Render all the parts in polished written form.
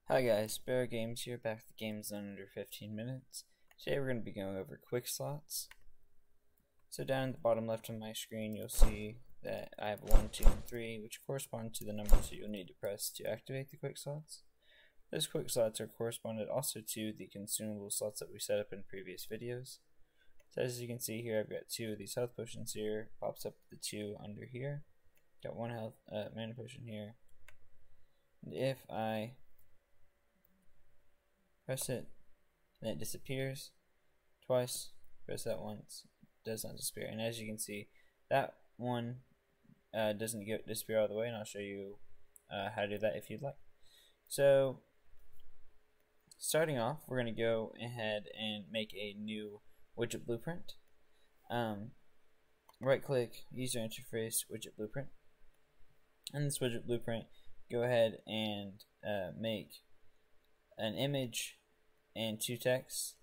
Hi guys, Sparrow Games here, back with the games in under 15 minutes. Today we're going to be going over Quickslots. So down at the bottom left of my screen you'll see that I have 1, 2, and 3, which correspond to the numbers that you'll need to press to activate the Quickslots. Those Quickslots are corresponded also to the consumable slots that we set up in previous videos. So as you can see here, I've got 2 of these health potions here, pops up the 2 under here. Got 1 health mana potion here. And if I press it, then it disappears twice. Press that once, it does not disappear. And as you can see, that one doesn't disappear all the way, and I'll show you how to do that if you'd like. So, starting off, we're going to go ahead and make a new widget blueprint. Right click, user interface, widget blueprint. In this widget blueprint, go ahead and make an image and 2 texts.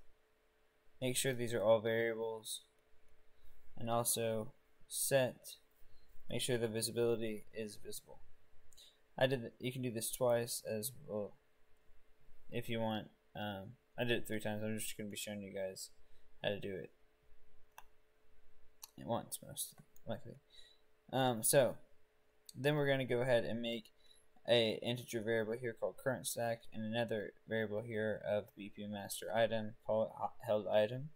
Make sure these are all variables, and also make sure the visibility is visible. You can do this twice as well if you want. I did it 3 times. I'm just going to be showing you guys how to do it once, most likely. So then we're going to go ahead and make a integer variable here called current stack, and another variable here of BP master item, call it held item.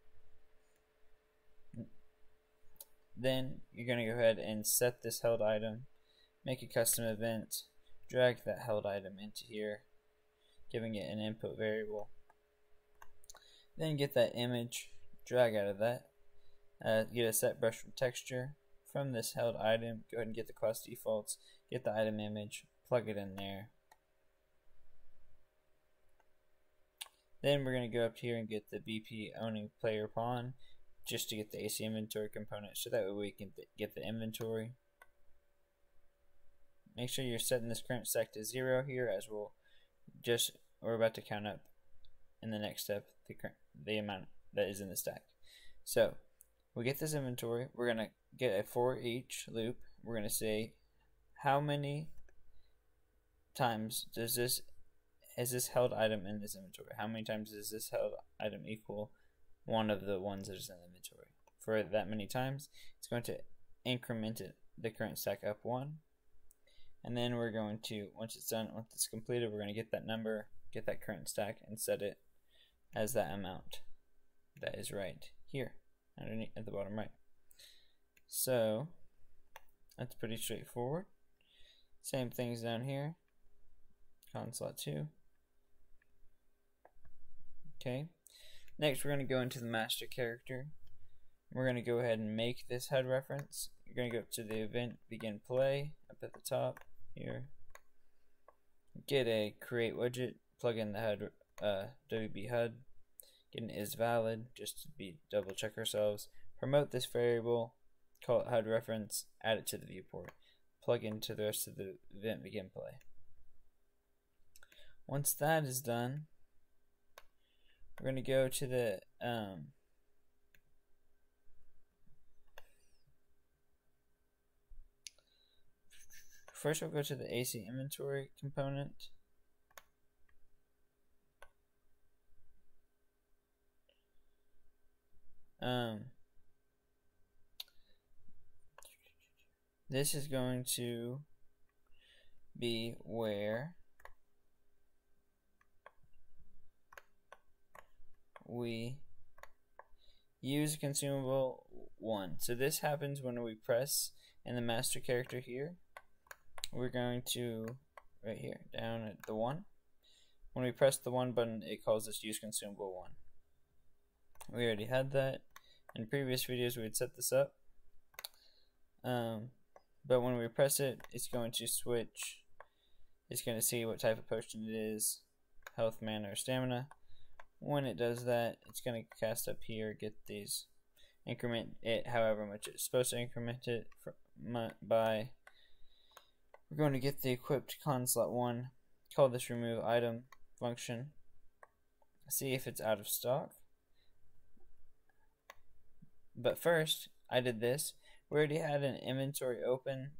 Then you're going to go ahead and set this held item, make a custom event, drag that held item into here, giving it an input variable. Then get that image, drag out of that, get a set brush from texture. From this held item, go ahead and get the class defaults, get the item image, plug it in there. Then we're going to go up here and get the BP owning player pawn, just to get the AC inventory component, so that way we can get the inventory. Make sure you're setting this current stack to 0 here, as we're about to count up in the next step the amount that is in the stack. So we get this inventory. We're going to get a for each loop. We're going to say how many times is this held item in this inventory? How many times does this held item equal one of the ones that is in the inventory? For that many times, it's going to increment the current stack up 1. And then we're going to, once it's completed, we're going to get that number, get that current stack, and set it as that amount that is right here, underneath at the bottom right. So that's pretty straightforward. Same things down here. Slot 2. Okay. Next, we're going to go into the master character. We're going to go ahead and make this HUD reference. You're going to go up to the event begin play up at the top here. Get a create widget. Plug in the HUD WB HUD. Get an is valid just to double check ourselves. Promote this variable. Call it HUD reference. Add it to the viewport. Plug into the rest of the event begin play. Once that is done, we're going to go to the first we'll go to the AC inventory component. This is going to be where we use consumable 1. So this happens when we press in the master character here. We're going to, right here, down at the 1. When we press the 1 button, it calls us use consumable 1. We already had that. In previous videos we had set this up. But when we press it, it's going to switch. It's going to see what type of potion it is, health, mana, or stamina. When it does that, it's going to cast up here, get these, increment it however much it's supposed to increment it by. We're going to get the equipped slot 1, call this remove item function, see if it's out of stock. But first, I did this. We already had an inventory open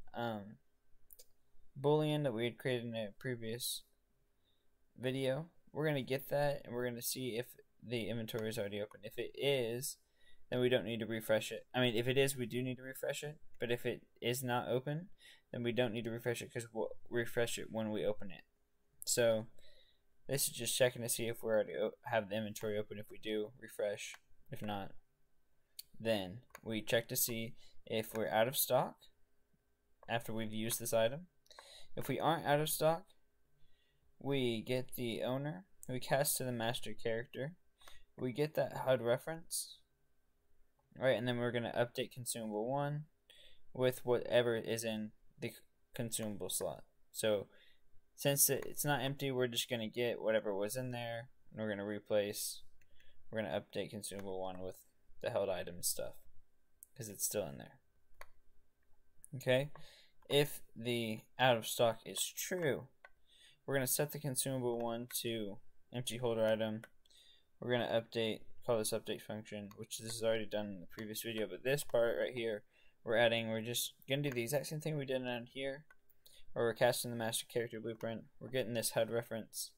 boolean that we had created in a previous video, we're going to get that and we're going to see if the inventory is already open. If it is, then we don't need to refresh it. I mean, if it is, we do need to refresh it, but if it is not open, then we don't need to refresh it because we'll refresh it when we open it. So this is just checking to see if we already have the inventory open. If we do, refresh. If not, then we check to see if we're out of stock after we've used this item. If we aren't out of stock, we get the owner, we cast to the master character, we get that HUD reference, right, and then we're going to update consumable 1 with whatever is in the consumable slot. So since it's not empty, we're just going to get whatever was in there, and we're going to replace, we're going to update consumable 1 with the held item stuff, because it's still in there. Okay, if the out of stock is true, we're going to set the consumable 1 to empty holder item. We're going to update, call this update function, which this is already done in the previous video, but this part right here, we're just going to do the exact same thing we did down here, where we're casting the master character blueprint. We're getting this HUD reference,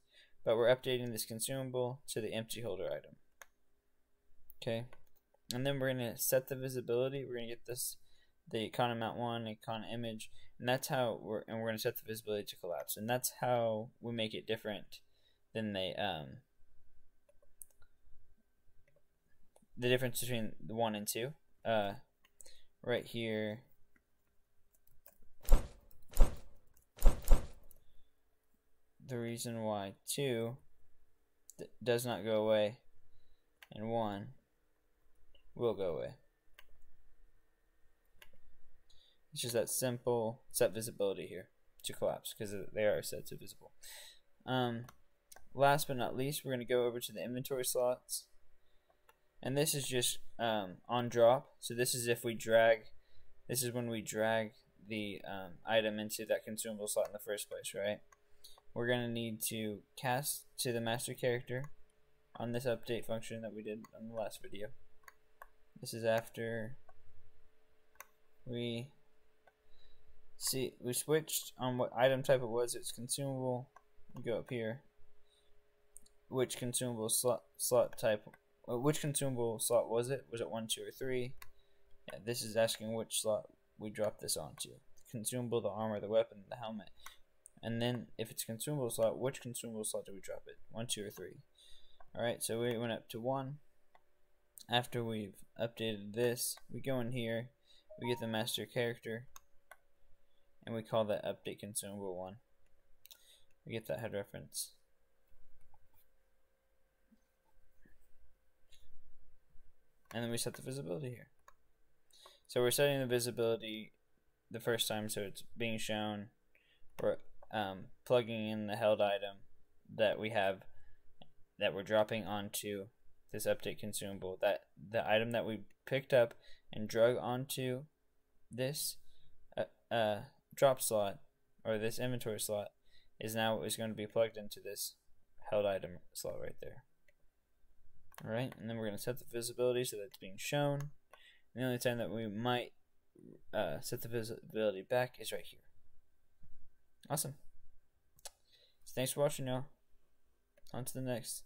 but we're updating this consumable to the empty holder item. Okay, and then we're going to set the visibility. We're going to get this, the icon mount 1, icon image, and that's how we're going to set the visibility to collapse, and that's how we make it different than the difference between the 1 and 2. Right here, the reason why 2 does not go away and 1 will go away. It's just that simple. Set visibility here to collapse because they are set to visible. Last but not least, we're going to go over to the inventory slots, and this is just on drop. So this is if we drag. This is when we drag the item into that consumable slot in the first place, right? We're going to need to cast to the master character on this update function that we did on the last video. This is after we switched on what item type it was. It's consumable. We go up here. Which consumable slot type? Which consumable slot was it? Was it 1, 2, or 3? Yeah, this is asking which slot we drop this onto. Consumable, the armor, the weapon, the helmet. And then if it's consumable slot, which consumable slot do we drop it? 1, 2, or 3? Alright, so we went up to 1. After we've updated this, we go in here, we get the master character, and we call that update consumable 1. We get that HUD reference. And then we set the visibility here. So we're setting the visibility the first time, so it's being shown. We're plugging in the held item that we have, that we're dropping onto this update consumable. That the item that we picked up and drug onto this drop slot, or this inventory slot, is now going to be plugged into this held item slot right there. Alright, and then we're going to set the visibility so that it's being shown. And the only time that we might set the visibility back is right here. Awesome. So thanks for watching, y'all. On to the next.